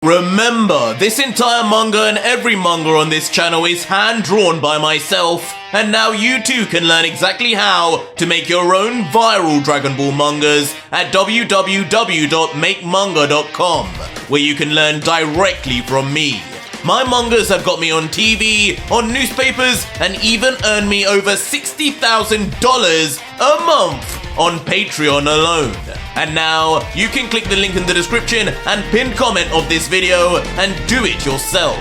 Remember, this entire manga and every manga on this channel is hand-drawn by myself, and now you too can learn exactly how to make your own viral Dragon Ball mangas at www.makemanga.com, where you can learn directly from me. My mangas have got me on TV, on newspapers, and even earned me over $60,000 a month on Patreon alone. And now, you can click the link in the description and pinned comment of this video and do it yourself.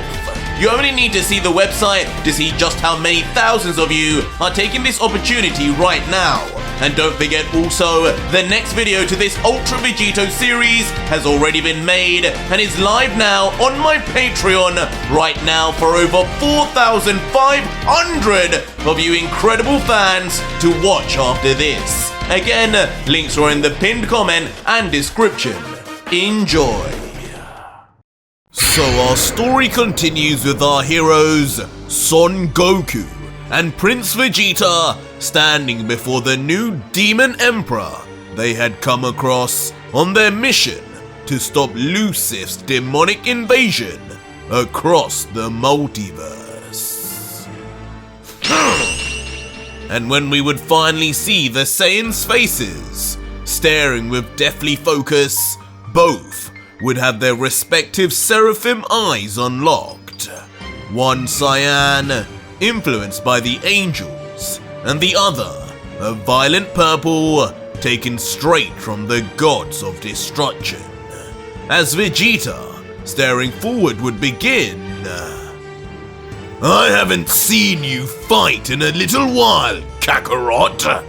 You only need to see the website to see just how many thousands of you are taking this opportunity right now. And don't forget also, the next video to this Ultra Vegito series has already been made and is live now on my Patreon right now for over 4,500 of you incredible fans to watch after this. Again, links are in the pinned comment and description. Enjoy. So our story continues with our heroes, Son Goku and Prince Vegeta, standing before the new Demon Emperor they had come across on their mission to stop Lucifer's demonic invasion across the multiverse. And when we would finally see the Saiyans' faces, staring with deathly focus, both would have their respective seraphim eyes unlocked. One Saiyan, influenced by the angels, and the other, a violent purple, taken straight from the gods of destruction. As Vegeta, staring forward, would begin. I haven't seen you fight in a little while, Kakarot.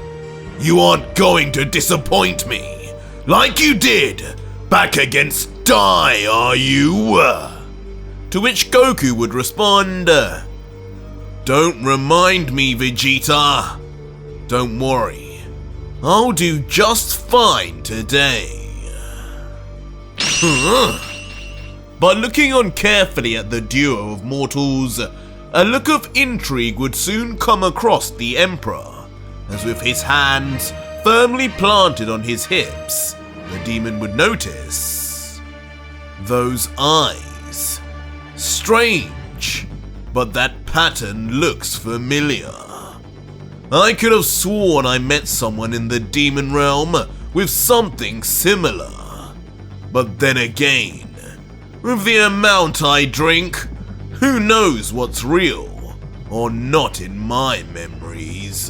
You aren't going to disappoint me, like you did back against Dai, are you? To which Goku would respond, Don't remind me, Vegeta. Don't worry, I'll do just fine today. But looking on carefully at the duo of mortals, a look of intrigue would soon come across the Emperor, as with his hands firmly planted on his hips, the demon would notice those eyes. Strange, but that pattern looks familiar. I could have sworn I met someone in the demon realm with something similar. But then again, with the amount I drink, who knows what's real or not in my memories.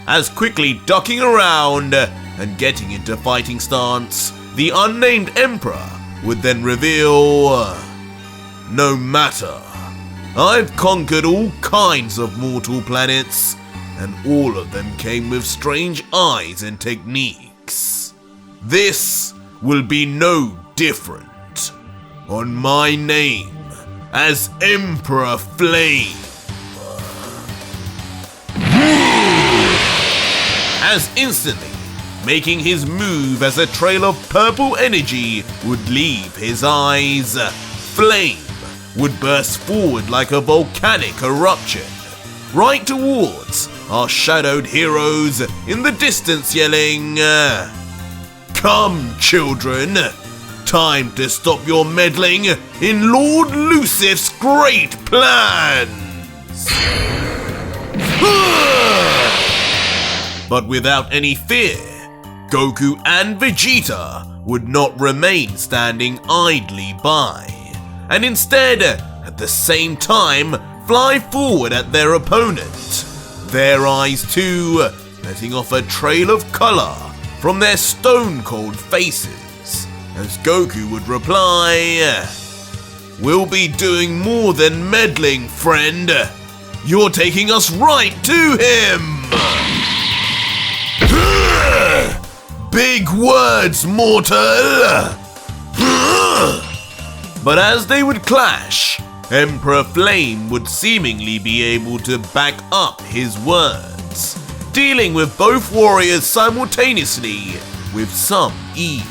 As quickly ducking around and getting into fighting stance, the unnamed Emperor would then reveal, no matter, I've conquered all kinds of mortal planets, and all of them came with strange eyes and techniques. This will be no different. On my name as Emperor Flame. As instantly, making his move as a trail of purple energy would leave his eyes, flame would burst forward like a volcanic eruption, right towards our shadowed heroes in the distance, yelling, Come, children! Time to stop your meddling in Lord Lucifer's great plans! But without any fear, Goku and Vegeta would not remain standing idly by, and instead, at the same time, fly forward at their opponent, their eyes too letting off a trail of color from their stone-cold faces. As Goku would reply, We'll be doing more than meddling, friend. You're taking us right to him! Big words, mortal! But as they would clash, Emperor Flame would seemingly be able to back up his words, dealing with both warriors simultaneously with some ease.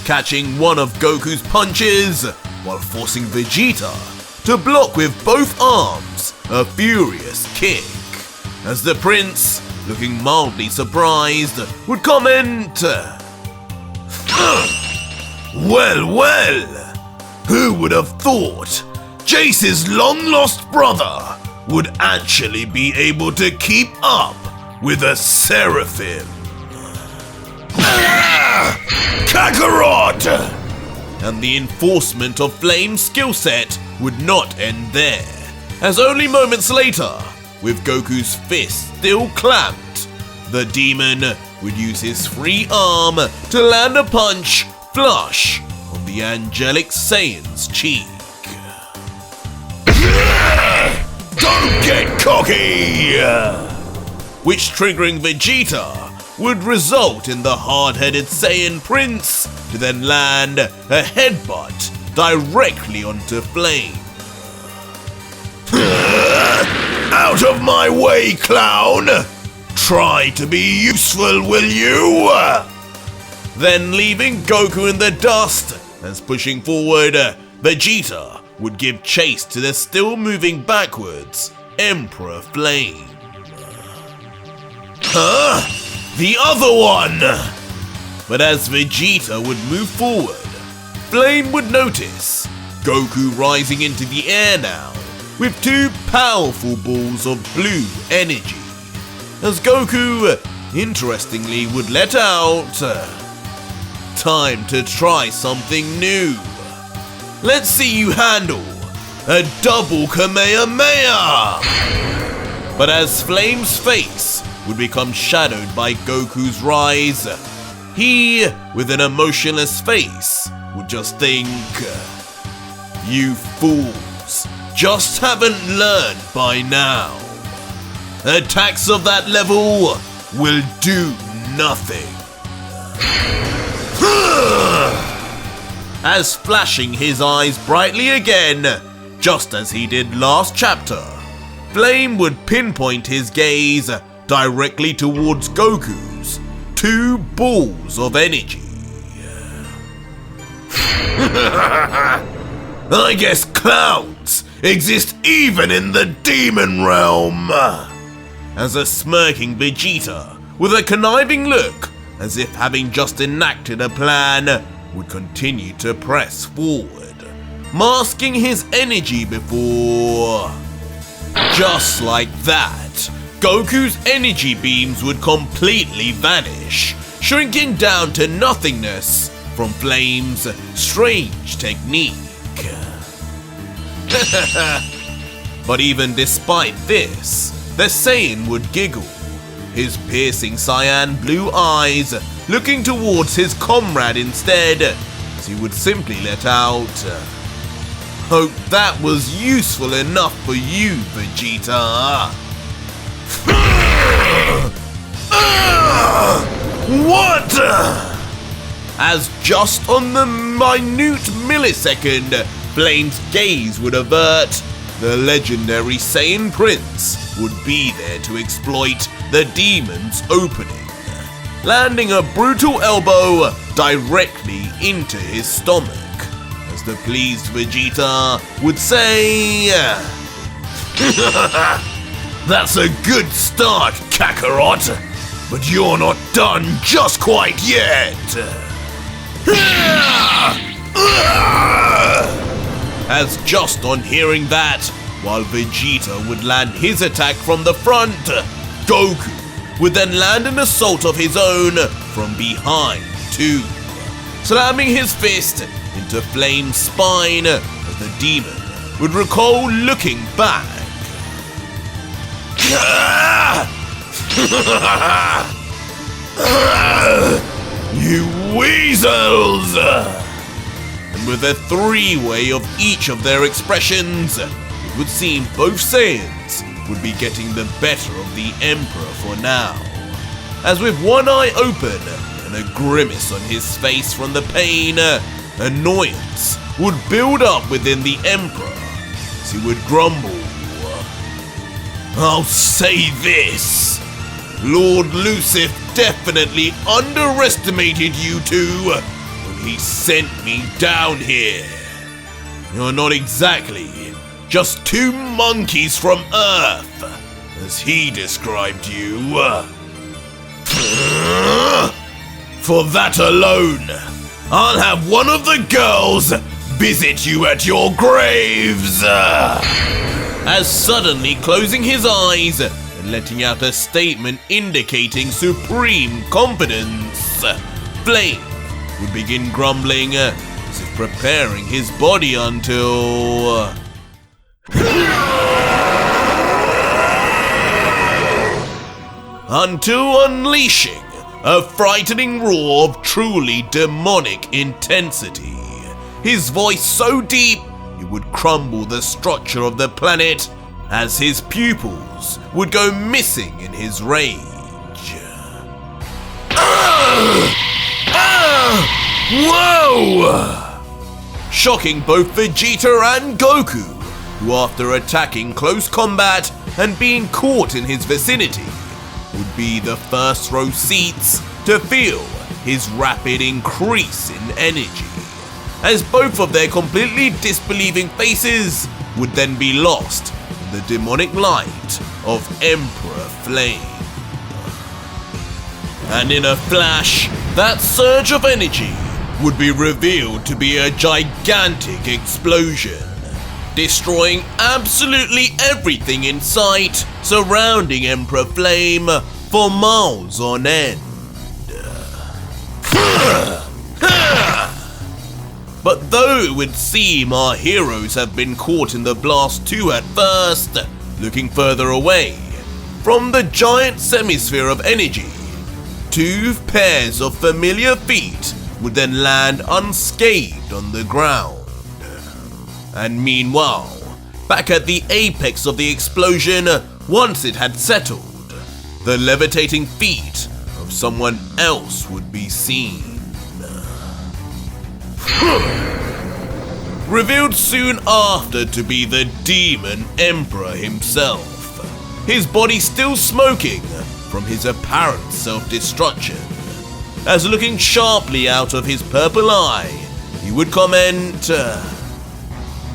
Catching one of Goku's punches, while forcing Vegeta to block with both arms a furious kick, as the prince, looking mildly surprised, would comment, Well, who would have thought Jace's long-lost brother would actually be able to keep up with a seraphim? Kakarot! And the enforcement of Flame's skill set would not end there, as only moments later, with Goku's fist still clamped, the demon would use his free arm to land a punch flush on the angelic Saiyan's cheek. Don't get cocky! Which, triggering Vegeta, would result in the hard-headed Saiyan Prince to then land a headbutt directly onto Flame. Out of my way, clown! Try to be useful, will you? Then leaving Goku in the dust as pushing forward, Vegeta would give chase to the still moving backwards Emperor Flame. Huh? The other one! But as Vegeta would move forward, Flame would notice Goku rising into the air now with two powerful balls of blue energy, as Goku, interestingly, would let out, time to try something new. Let's see you handle a double Kamehameha! But as Flame's face would become shadowed by Goku's rise, he, with an emotionless face, would just think, you fools just haven't learned by now. Attacks of that level will do nothing. As flashing his eyes brightly again, just as he did last chapter, Flame would pinpoint his gaze directly towards Goku's two balls of energy. I guess clowns exist even in the demon realm. As a smirking Vegeta, with a conniving look, as if having just enacted a plan, would continue to press forward, masking his energy before... Just like that, Goku's energy beams would completely vanish, shrinking down to nothingness from Flame's strange technique. But even despite this, the Saiyan would giggle, his piercing cyan blue eyes looking towards his comrade instead, as he would simply let out, hope that was useful enough for you, Vegeta. What? As just on the minute millisecond, Flame's gaze would avert, the legendary Saiyan Prince would be there to exploit the demon's opening, landing a brutal elbow directly into his stomach, as the pleased Vegeta would say, That's a good start, Kakarot, but you're not done just quite yet. As just on hearing that, while Vegeta would land his attack from the front, Goku would then land an assault of his own from behind too, slamming his fist into Flame's spine as the demon would recall looking back. You weasels! And with a three-way of each of their expressions, it would seem both Saiyans would be getting the better of the Emperor for now, as with one eye open and a grimace on his face from the pain, annoyance would build up within the Emperor as he would grumble, I'll say this, Lord Lucif definitely underestimated you two when he sent me down here. You're not exactly just two monkeys from Earth, as he described you. For that alone, I'll have one of the girls visit you at your graves. As suddenly closing his eyes and letting out a statement indicating supreme confidence, Flame would begin grumbling as if preparing his body until... until unleashing a frightening roar of truly demonic intensity. His voice so deep it would crumble the structure of the planet as his pupils would go missing in his rage. Whoa! Shocking both Vegeta and Goku, who after attacking close combat and being caught in his vicinity, would be the first row seats to feel his rapid increase in energy, as both of their completely disbelieving faces would then be lost in the demonic light of Emperor Flame. And in a flash, that surge of energy would be revealed to be a gigantic explosion, destroying absolutely everything in sight surrounding Emperor Flame for miles on end. But though it would seem our heroes have been caught in the blast too at first, looking further away from the giant semisphere of energy, two pairs of familiar feet would then land unscathed on the ground. And meanwhile, back at the apex of the explosion, once it had settled, the levitating feet of someone else would be seen. Revealed soon after to be the Demon Emperor himself, his body still smoking from his apparent self-destruction, as looking sharply out of his purple eye, he would comment,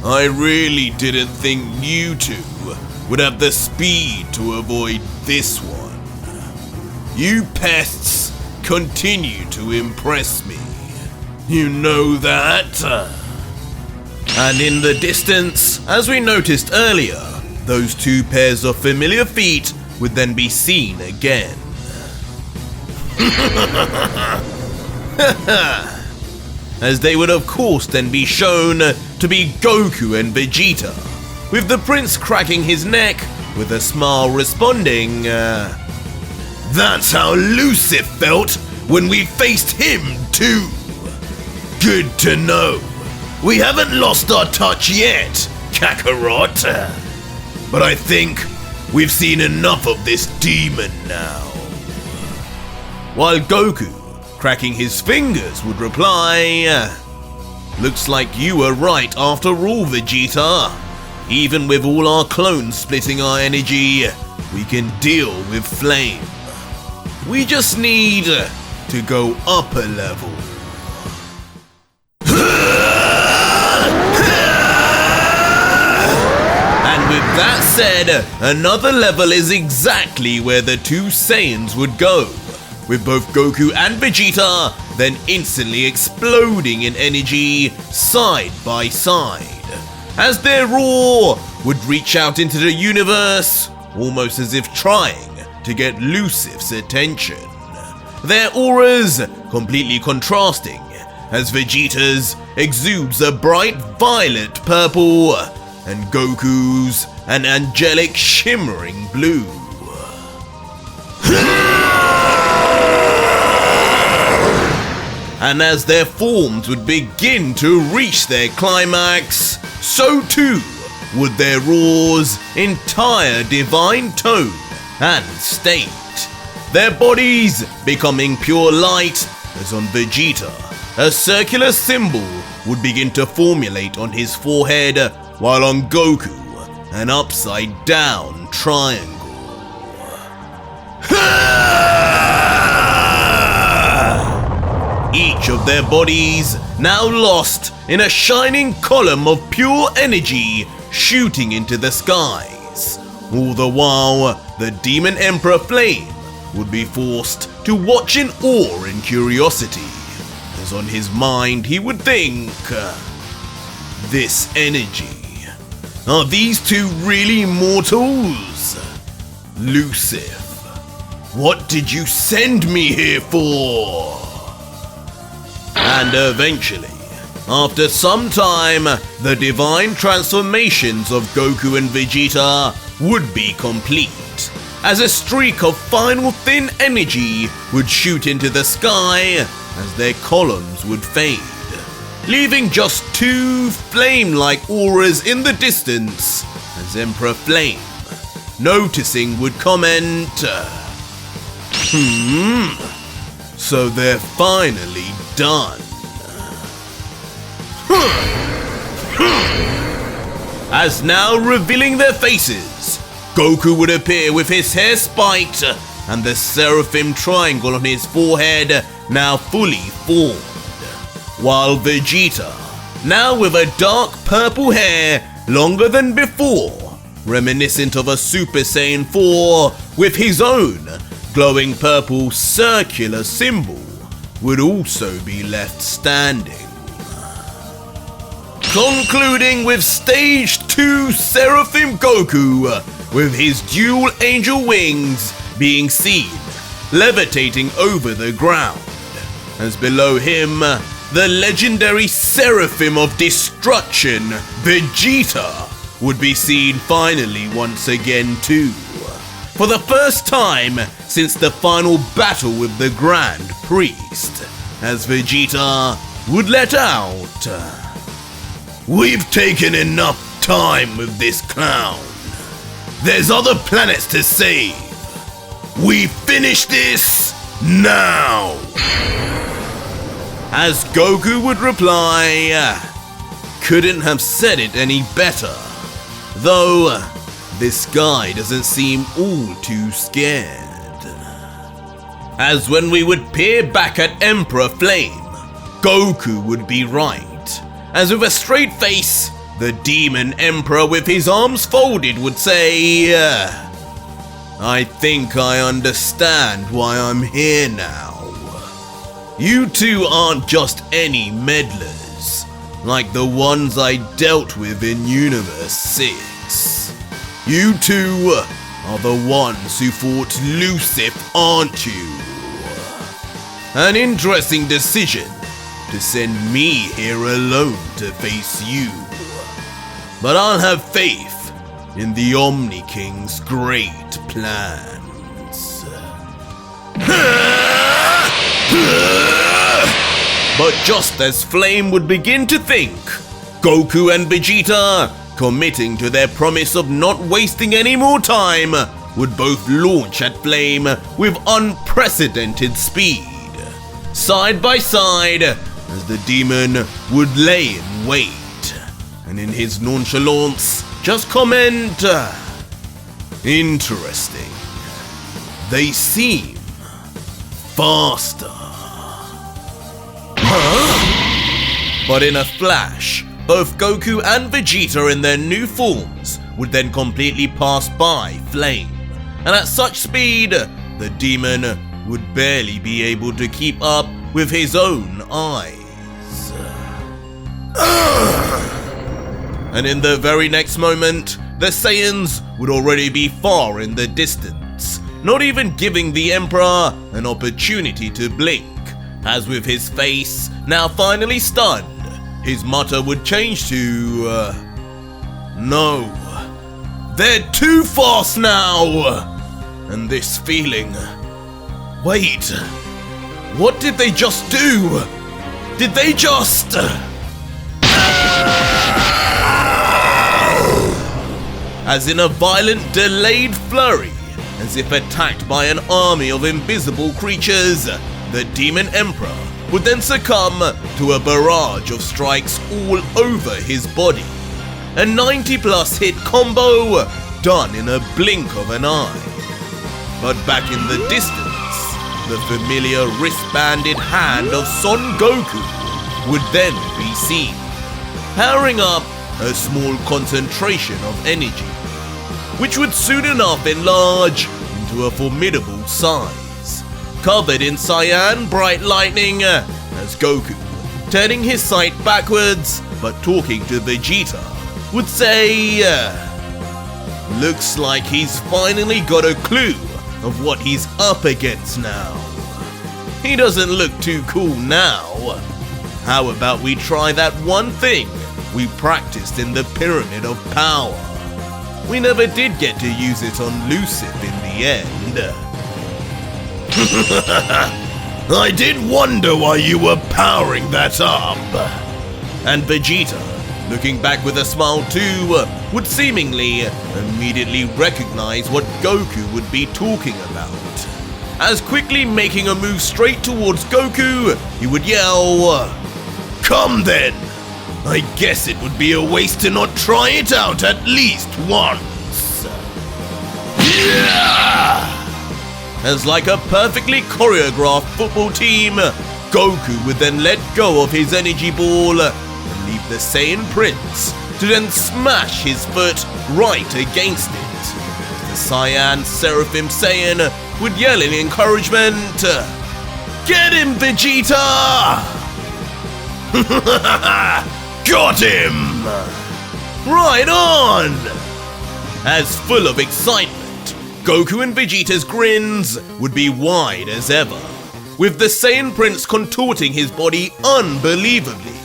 "I really didn't think you two would have the speed to avoid this one. You pests continue to impress me. You know that?" And in the distance, as we noticed earlier, those two pairs of familiar feet would then be seen again. As they would of course then be shown to be Goku and Vegeta, with the prince cracking his neck with a smile responding, "That's how Lucifer felt when we faced him too. Good to know. We haven't lost our touch yet, Kakarot. But I think we've seen enough of this demon now." While Goku, cracking his fingers, would reply, "Looks like you were right after all, Vegeta. Even with all our clones splitting our energy, we can deal with Flame. We just need to go up a level." And with that said, another level is exactly where the two Saiyans would go, with both Goku and Vegeta then instantly exploding in energy side by side, as their roar would reach out into the universe, almost as if trying to get Lucifer's attention. Their auras completely contrasting, as Vegeta's exudes a bright violet purple, and Goku's an angelic shimmering blue. And as their forms would begin to reach their climax, so too would their roar's entire divine tone and state, their bodies becoming pure light, as on Vegeta, a circular symbol would begin to formulate on his forehead, while on Goku, an upside-down triangle. Each of their bodies now lost in a shining column of pure energy shooting into the skies. All the while, the Demon Emperor Flame would be forced to watch in awe and curiosity as on his mind he would think, this energy, are these two really mortals? Lucifer, what did you send me here for? And eventually, after some time, the divine transformations of Goku and Vegeta would be complete, as a streak of final thin energy would shoot into the sky as their columns would fade, leaving just two flame-like auras in the distance, as Emperor Flame, noticing, would comment, so they're finally done. As now revealing their faces, Goku would appear with his hair spiked and the seraphim triangle on his forehead now fully formed, while Vegeta, now with a dark purple hair longer than before, reminiscent of a Super Saiyan 4 with his own glowing purple circular symbol, would also be left standing. Concluding with Stage 2 Seraphim Goku, with his dual angel wings being seen levitating over the ground, as below him, the legendary Seraphim of Destruction, Vegeta, would be seen finally once again too, for the first time since the final battle with the Grand Priest, as Vegeta would let out, "We've taken enough time with this clown. There's other planets to save. We finish this now." As Goku would reply, "Couldn't have said it any better. Though, this guy doesn't seem all too scared." As when we would peer back at Emperor Flame, Goku would be right, as with a straight face, the Demon Emperor with his arms folded would say, "I think I understand why I'm here now. You two aren't just any meddlers, like the ones I dealt with in Universe 6. You two are the ones who fought Lucifer, aren't you? An interesting decision to send me here alone to face you. But I'll have faith in the Omni King's great plans." But just as Flame would begin to think, Goku and Vegeta, committing to their promise of not wasting any more time, would both launch at Flame with unprecedented speed, side by side, as the demon would lay in wait, and in his nonchalance just comment, "Interesting. They seem faster." But in a flash, both Goku and Vegeta in their new forms would then completely pass by Flame, and at such speed, the demon would barely be able to keep up with his own eyes. And in the very next moment, the Saiyans would already be far in the distance, not even giving the Emperor an opportunity to blink, as with his face now finally stunned, his mutter would change to, "No, they're too fast now!" And this feeling, wait, what did they just do? Did they just... As in a violent delayed flurry, as if attacked by an army of invisible creatures, the Demon Emperor would then succumb to a barrage of strikes all over his body. A 90+ hit combo done in a blink of an eye. But back in the distance, the familiar wristbanded hand of Son Goku would then be seen, powering up a small concentration of energy, which would soon enough enlarge into a formidable size, covered in cyan bright lightning, as as Goku, turning his sight backwards but talking to Vegeta, would say, looks like he's finally got a clue of what he's up against now. He doesn't look too cool now. How about we try that one thing we practiced in the Pyramid of Power? We never did get to use it on Lucif in the end. I did wonder why you were powering that up. And Vegeta, looking back with a smile too, would seemingly immediately recognize what Goku would be talking about. As quickly making a move straight towards Goku, he would yell, "Come then! I guess it would be a waste to not try it out at least once." Yeah! As like a perfectly choreographed football team, Goku would then let go of his energy ball and leave the Saiyan Prince to then smash his foot right against it. The Saiyan Seraphim Saiyan would yell in encouragement, "Get him, Vegeta!" Got him! Right on! As full of excitement, Goku and Vegeta's grins would be wide as ever, with the Saiyan Prince contorting his body unbelievably,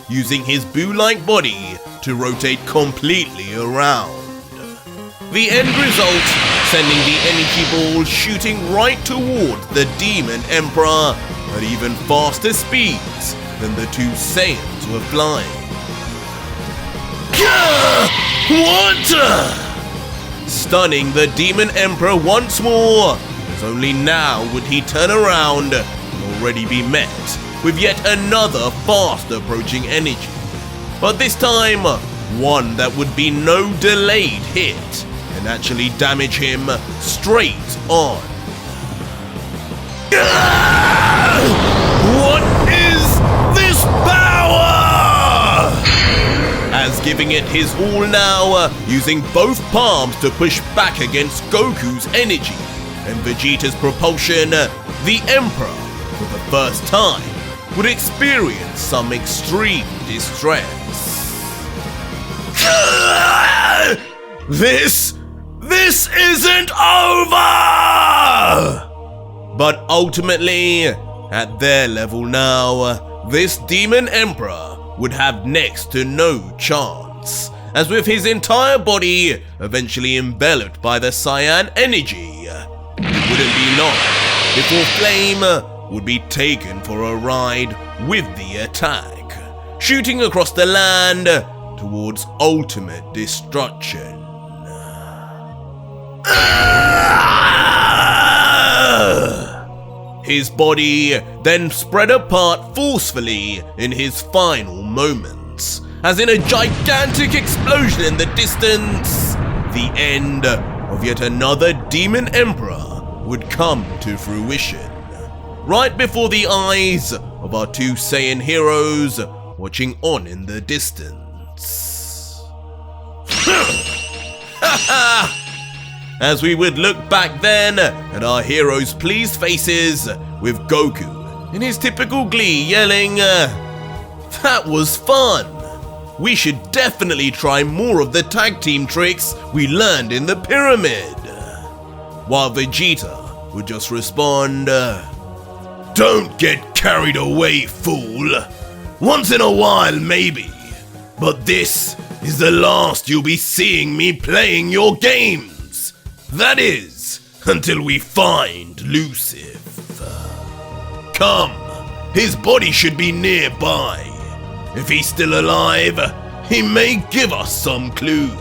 using his Buu-like body to rotate completely around. The end result sending the energy ball shooting right towards the Demon Emperor at even faster speeds than the two Saiyans were flying. What? Stunning the Demon Emperor once more, as only now would he turn around and already be met with yet another fast approaching energy. But this time, one that would be no delayed hit and actually damage him straight on. What is this power? As giving it his all now, using both palms to push back against Goku's energy and Vegeta's propulsion, the Emperor, for the first time, would experience some extreme distress. This isn't over! But ultimately, at their level now, this Demon Emperor would have next to no chance, as with his entire body eventually enveloped by the Saiyan energy, it wouldn't be long before Flame would be taken for a ride with the attack, shooting across the land towards ultimate destruction. His body then spread apart forcefully in his final moments, as in a gigantic explosion in the distance, the end of yet another Demon Emperor would come to fruition, right before the eyes of our two Saiyan heroes watching on in the distance. As we would look back then at our heroes' pleased faces, with Goku in his typical glee yelling, "That was fun! We should definitely try more of the tag team tricks we learned in the pyramid." While Vegeta would just respond, "Don't get carried away, fool. Once in a while maybe, but this is the last you'll be seeing me playing your games. That is, until we find Lucif. Come, his body should be nearby. If he's still alive, he may give us some clues."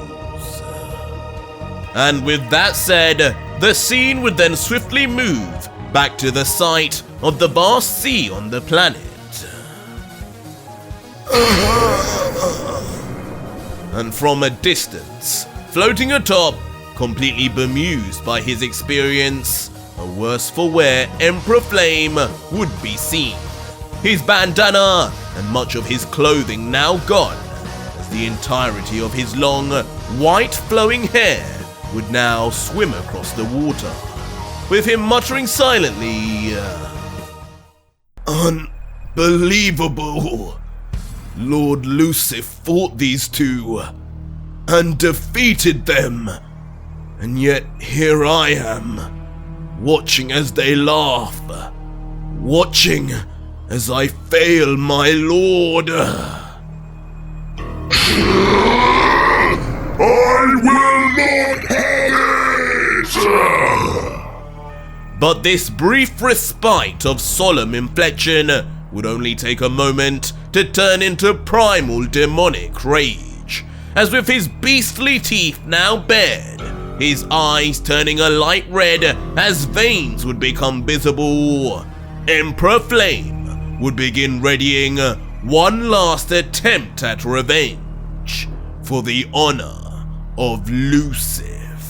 And with that said, the scene would then swiftly move back to the site of the vast sea on the planet. And from a distance, floating atop, completely bemused by his experience, a worse for wear Emperor Flame would be seen, his bandana and much of his clothing now gone, as the entirety of his long, white flowing hair would now swim across the water, with him muttering silently, Unbelievable! Lord Lucif fought these two and defeated them, and yet here I am, watching as they laugh, watching as I fail my lord. I will not have it! But this brief respite of solemn inflection would only take a moment to turn into primal demonic rage, as with his beastly teeth now bared, his eyes turning a light red as veins would become visible, Emperor Flame would begin readying one last attempt at revenge for the honor of Lucif.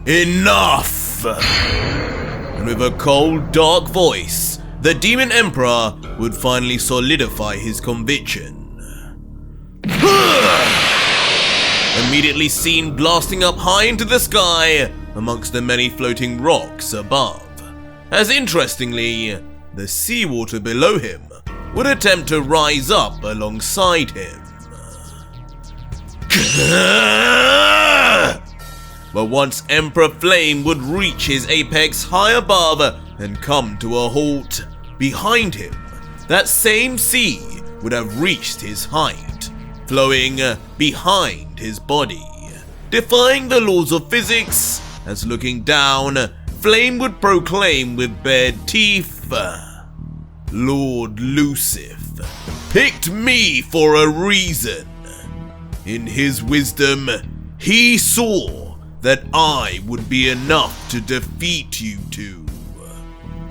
Enough! And with a cold, dark voice, the Demon Emperor would finally solidify his conviction. Immediately seen blasting up high into the sky amongst the many floating rocks above, as interestingly, the seawater below him would attempt to rise up alongside him. But once Emperor Flame would reach his apex high above and come to a halt behind him, that same sea would have reached his height, flowing behind his body, defying the laws of physics, as looking down, Flame would proclaim with bared teeth, Lord Lucif picked me for a reason. In his wisdom, he saw that I would be enough to defeat you two.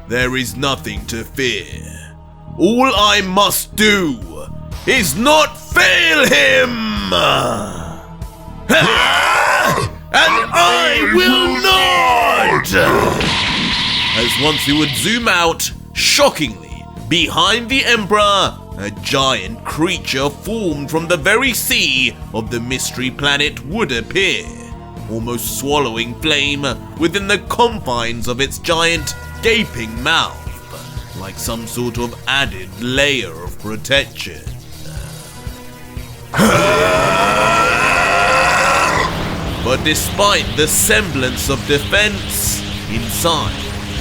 There is nothing to fear. All I must do is not fail him! And I will not! As once he would zoom out, shockingly, behind the Emperor, a giant creature formed from the very sea of the mystery planet would appear, almost swallowing Flame within the confines of its giant, gaping mouth, like some sort of added layer of protection. But despite the semblance of defense, inside,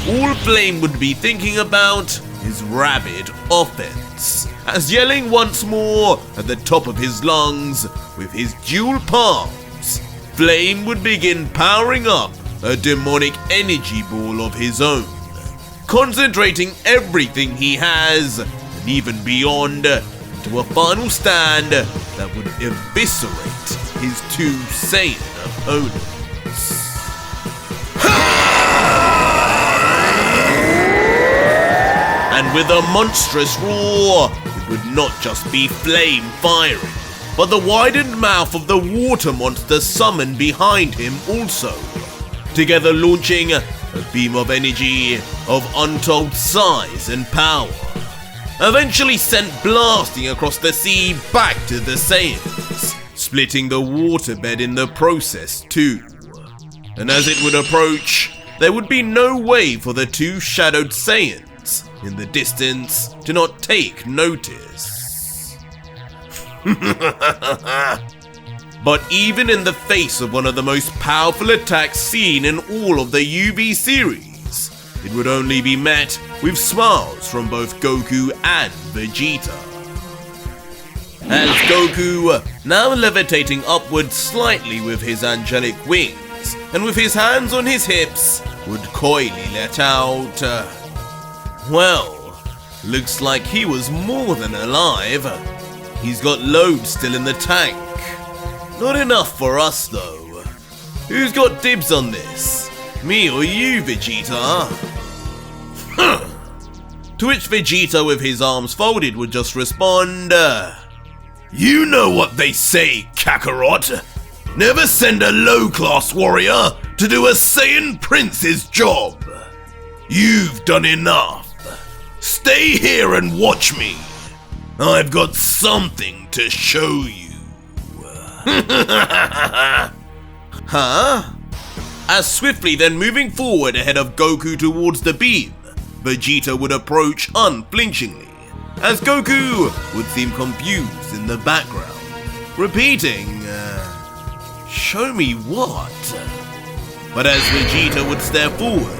all Flame would be thinking about is rabid offense, as yelling once more at the top of his lungs with his dual palms, Flame would begin powering up a demonic energy ball of his own, concentrating everything he has, and even beyond, into a final stand that would eviscerate his two Saiyan opponents. And with a monstrous roar, it would not just be Flame firing, but the widened mouth of the water monster summoned behind him also, together launching a beam of energy of untold size and power, eventually sent blasting across the sea back to the Saiyans, splitting the waterbed in the process too. And as it would approach, there would be no way for the two shadowed Saiyans in the distance to not take notice. But even in the face of one of the most powerful attacks seen in all of the UV series, it would only be met with smiles from both Goku and Vegeta. As Goku, now levitating upwards slightly with his angelic wings, and with his hands on his hips, would coyly let out, well, looks like he was more than alive. He's got loads still in the tank. Not enough for us though. Who's got dibs on this? Me or you, Vegeta? To which Vegeta with his arms folded would just respond, you know what they say, Kakarot. Never send a low-class warrior to do a Saiyan prince's job. You've done enough. Stay here and watch me. I've got something to show you. Huh? As swiftly then moving forward ahead of Goku towards the beam, Vegeta would approach unflinchingly, as Goku would seem confused in the background, repeating, show me what? But as Vegeta would stare forward,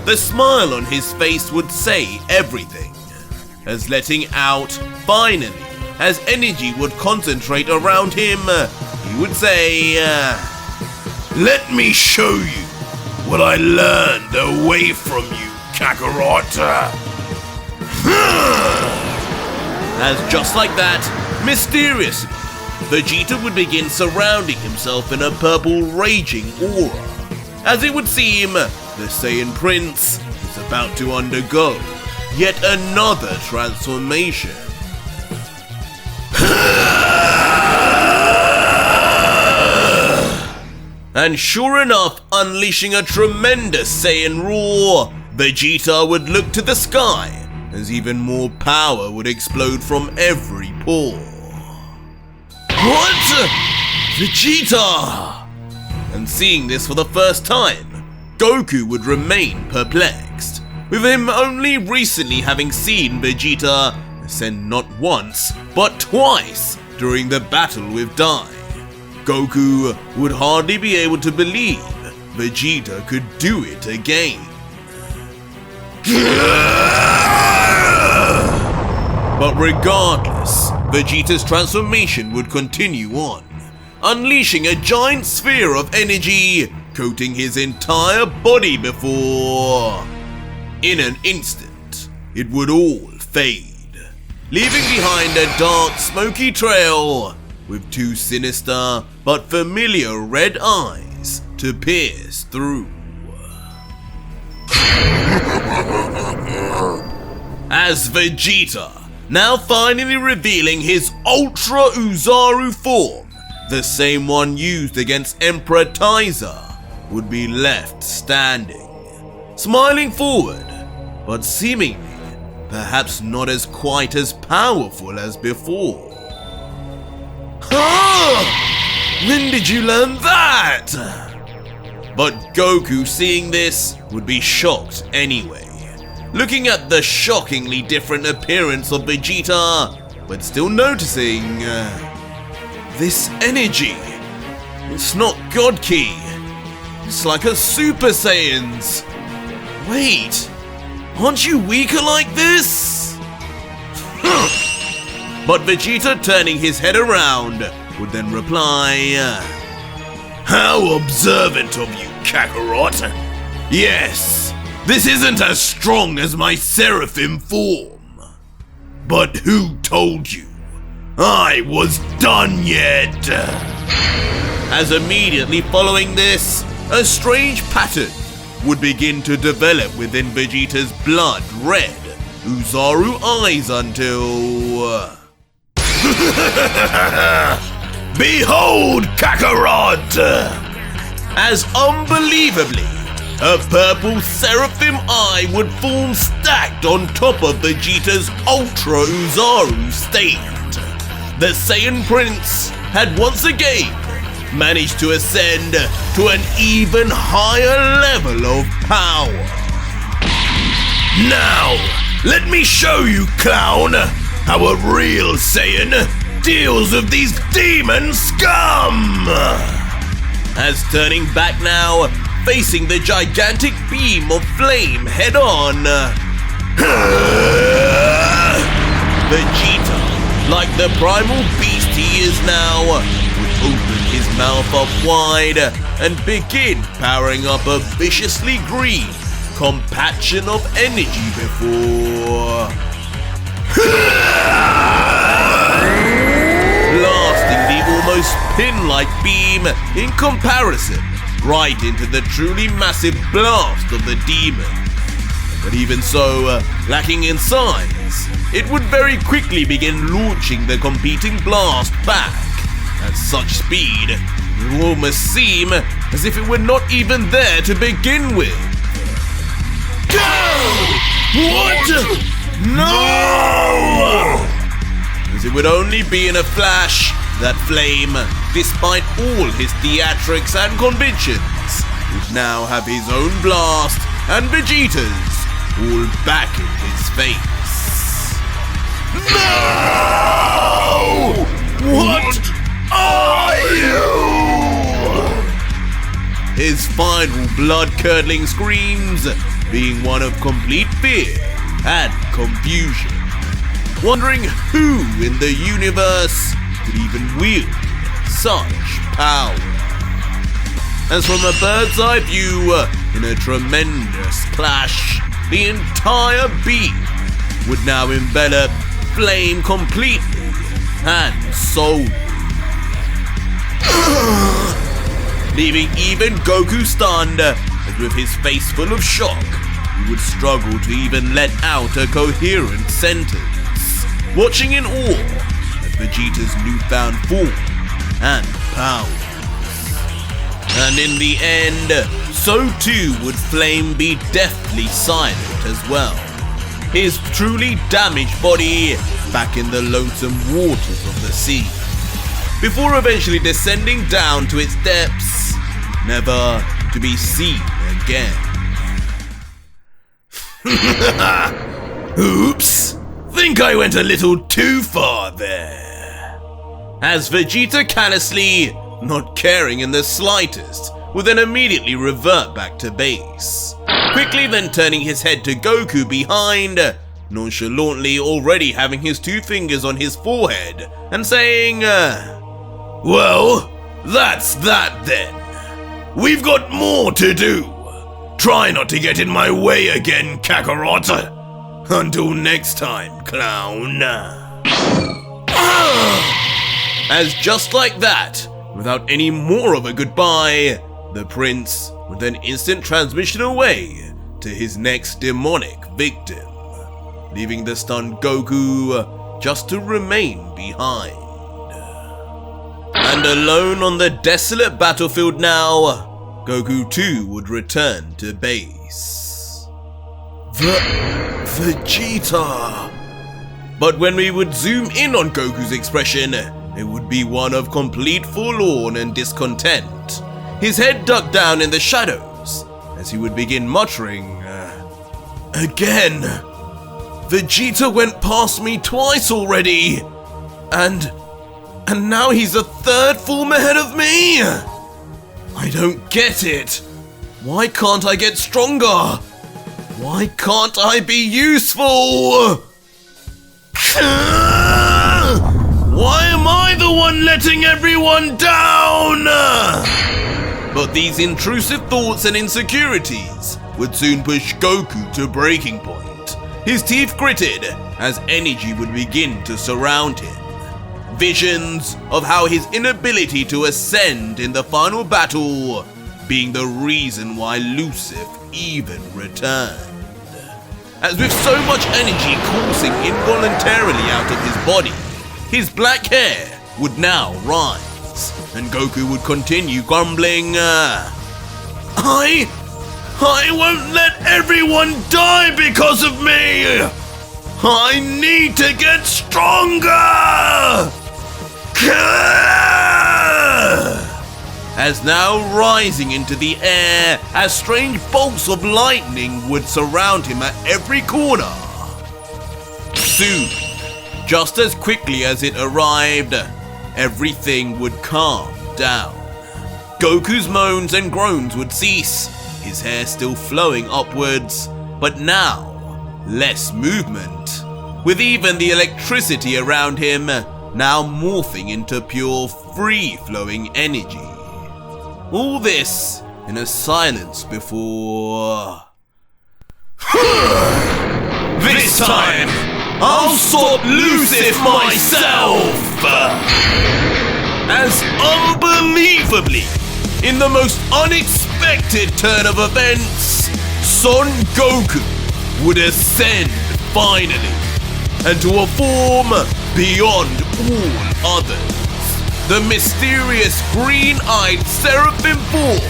the smile on his face would say everything, as letting out, finally, as energy would concentrate around him, he would say, let me show you what I learned away from you, Kakarot. As just like that, mysteriously, Vegeta would begin surrounding himself in a purple raging aura, as it would seem the Saiyan Prince is about to undergo yet another transformation. And sure enough, unleashing a tremendous Saiyan roar, Vegeta would look to the sky as even more power would explode from every pore. What? Vegeta! And seeing this for the first time, Goku would remain perplexed, with him only recently having seen Vegeta ascend not once, but twice during the battle with Dai. Goku would hardly be able to believe Vegeta could do it again. But regardless, Vegeta's transformation would continue on, unleashing a giant sphere of energy, coating his entire body before, in an instant, it would all fade, leaving behind a dark, smoky trail with two sinister but familiar red eyes to pierce through. As Vegeta, now finally revealing his Ultra Uzaru form, the same one used against Emperor Taiza, would be left standing, smiling forward, but seemingly perhaps not as quite as powerful as before. Huh? When did you learn that? But Goku, seeing this, would be shocked anyway, looking at the shockingly different appearance of Vegeta, but still noticing, this energy, it's not God Ki, it's like a Super Saiyan's. Wait, aren't you weaker like this? But Vegeta, turning his head around, would then reply, how observant of you, Kakarot. Yes, this isn't as strong as my Seraphim form. But who told you I was done yet? As immediately following this, a strange pattern would begin to develop within Vegeta's blood-red Uzaru eyes until... Behold, Kakarot! As unbelievably, a purple Seraphim eye would form stacked on top of Vegeta's Ultra Uzaru state. The Saiyan Prince had once again managed to ascend to an even higher level of power. Now, let me show you, clown, how a real Saiyan deals with these demon scum! As turning back now, facing the gigantic beam of flame head-on, Vegeta, like the primal beast he is now, would open his mouth up wide and begin powering up a viciously green compaction of energy before... blasting the almost pin-like beam in comparison right into the truly massive blast of the demon. But even so, lacking in size, it would very quickly begin launching the competing blast back at such speed it would almost seem as if it were not even there to begin with. Go! What? No! As it would only be in a flash that Flame, despite all his theatrics and conventions, would now have his own blast and Vegeta's all back in his face. No! What are you? His final blood-curdling screams being one of complete fear and confusion, wondering who in the universe could even wield such power. As from a bird's eye view, in a tremendous clash, the entire being would now envelop flame completely and solely, leaving even Goku stunned, as with his face full of shock, he would struggle to even let out a coherent sentence, watching in awe at Vegeta's newfound form and power. And in the end, so too would Flame be deathly silent as well, his truly damaged body back in the lonesome waters of the sea, before eventually descending down to its depths, never to be seen again. Oops, think I went a little too far there. As Vegeta callously, not caring in the slightest, would then immediately revert back to base, quickly then turning his head to Goku behind, nonchalantly already having his two fingers on his forehead, and saying, well, that's that then. We've got more to do. Try not to get in my way again, Kakarot. Until next time, clown. As just like that, without any more of a goodbye, the prince would then instant transmission away to his next demonic victim, leaving the stunned Goku just to remain behind. And alone on the desolate battlefield now, Goku too would return to base. Vegeta! But when we would zoom in on Goku's expression, it would be one of complete forlorn and discontent, his head ducked down in the shadows, as he would begin muttering, again! Vegeta went past me twice already, and now he's a third form ahead of me? I don't get it. Why can't I get stronger? Why can't I be useful? Why am I the one letting everyone down? But these intrusive thoughts and insecurities would soon push Goku to breaking point, his teeth gritted as energy would begin to surround him. Visions of how his inability to ascend in the final battle being the reason why Lucif even returned. As with so much energy coursing involuntarily out of his body, his black hair would now rise, and Goku would continue grumbling, I won't let everyone die because of me! I need to get stronger! As now rising into the air, as strange bolts of lightning would surround him at every corner. Soon, just as quickly as it arrived, everything would calm down. Goku's moans and groans would cease, his hair still flowing upwards, but now less movement, with even the electricity around him now morphing into pure free-flowing energy. All this in a silence before... This time, I'll stop Lucif myself! As unbelievably, in the most unexpected turn of events, Son Goku would ascend finally, and to a form beyond all others, the mysterious green-eyed seraphim form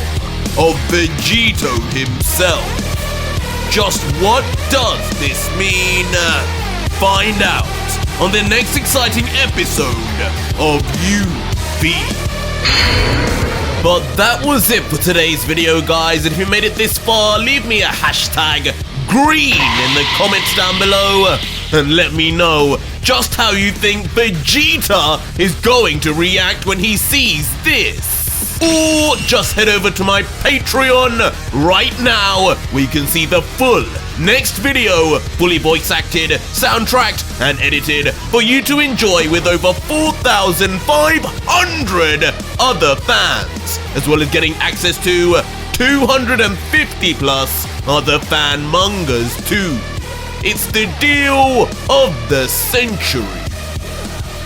of Vegito himself. Just what does this mean? Find out on the next exciting episode of UV. But that was it for today's video, guys. If you made it this far, leave me a hashtag green in the comments down below and let me know just how you think Vegeta is going to react when he sees this. Or just head over to my Patreon right now, where you can see the full next video, fully voice acted, soundtracked, and edited for you to enjoy with over 4,500 other fans, as well as getting access to 250 plus other fan mangas too. It's the deal of the century.